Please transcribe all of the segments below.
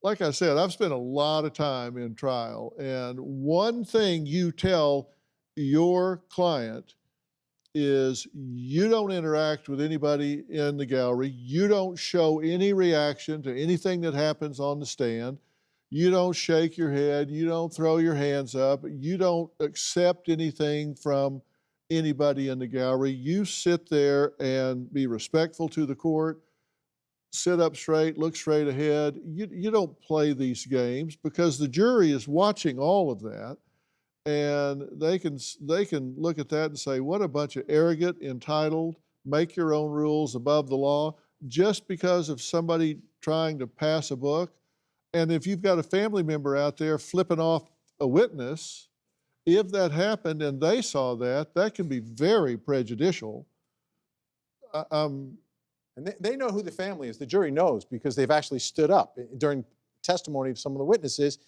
like I said, I've spent a lot of time in trial, and one thing you tell your client is you don't interact with anybody in the gallery. You don't show any reaction to anything that happens on the stand. You don't shake your head. You don't throw your hands up. You don't accept anything from anybody in the gallery. You sit there and be respectful to the court, sit up straight, look straight ahead. You don't play these games because the jury is watching all of that. And they can look at that and say, what a bunch of arrogant, entitled, make your own rules above the law, just because of somebody trying to pass a book. And if you've got a family member out there flipping off a witness, if that happened and they saw that, that can be very prejudicial. And they know who the family is. The jury knows because they've actually stood up. During testimony of some of the witnesses,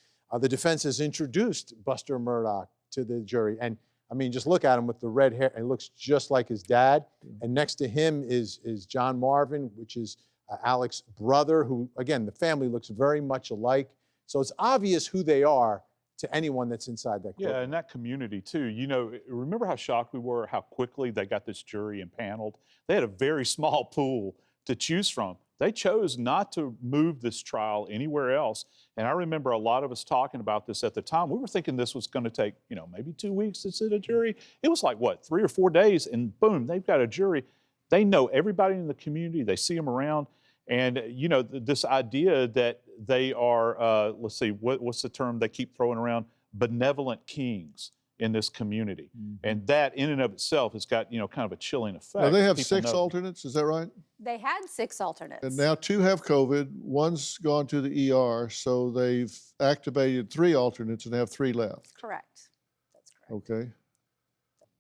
the defense has introduced Buster Murdaugh to the jury. And I mean, just look at him with the red hair. It looks just like his dad. And next to him is John Marvin, which is Alex's brother, who, again, the family looks very much alike. So it's obvious who they are to anyone that's inside that courtroom. Yeah, and that community too. You know, remember how shocked we were how quickly they got this jury impaneled? They had a very small pool to choose from. They chose not to move this trial anywhere else. And I remember a lot of us talking about this at the time. We were thinking this was going to take, you know, maybe 2 weeks to sit a jury. It was like, what, 3 or 4 days, and boom, they've got a jury. They know everybody in the community. They see them around. And, you know, this idea that they are, let's see, what's the term they keep throwing around? Benevolent kings in this community. And that in and of itself has got, you know, kind of a chilling effect. Now, they have People 6 know. alternates, is that right? They had 6 alternates. And now 2 have COVID, 1's gone to the ER, so they've activated 3 alternates and have 3 left. Correct. That's correct. Okay.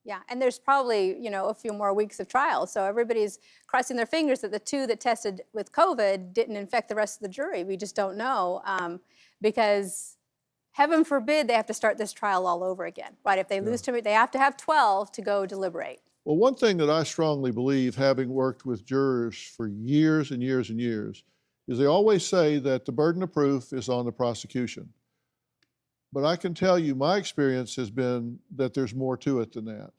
Yeah, and there's probably, you know, a few more weeks of trial. So everybody's crossing their fingers that the 2 that tested with COVID didn't infect the rest of the jury. We just don't know because heaven forbid they have to start this trial all over again, right? If they lose to it, they have to have 12 to go deliberate. Well, one thing that I strongly believe, having worked with jurors for years and years and years, is they always say that the burden of proof is on the prosecution. But I can tell you my experience has been that there's more to it than that.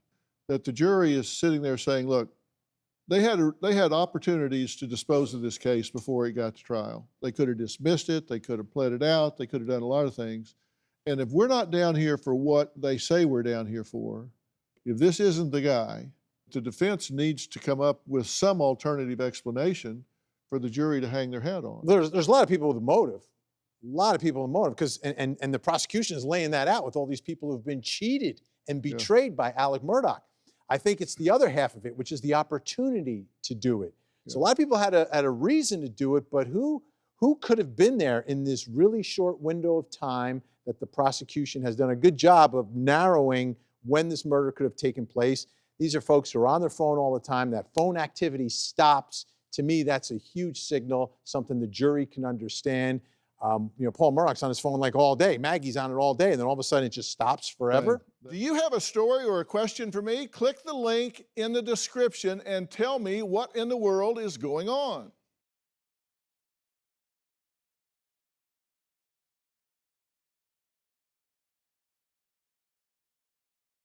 That the jury is sitting there saying, look, they had opportunities to dispose of this case before it got to trial. They could have dismissed it, they could have pled it out, they could have done a lot of things. And if we're not down here for what they say we're down here for, if this isn't the guy, the defense needs to come up with some alternative explanation for the jury to hang their hat on. There's a lot of people with a motive. A lot of people with a motive, because and the prosecution is laying that out with all these people who've been cheated and betrayed by Alex Murdaugh. I think it's the other half of it, which is the opportunity to do it. So a lot of people had a reason to do it, but who could have been there in this really short window of time that the prosecution has done a good job of narrowing when this murder could have taken place? These are folks who are on their phone all the time. That phone activity stops. To me, that's a huge signal, something the jury can understand. You know, Paul Murdaugh's on his phone like all day. Maggie's on it all day, and then all of a sudden it just stops forever. Do you have a story or a question for me? Click the link in the description and tell me what in the world is going on.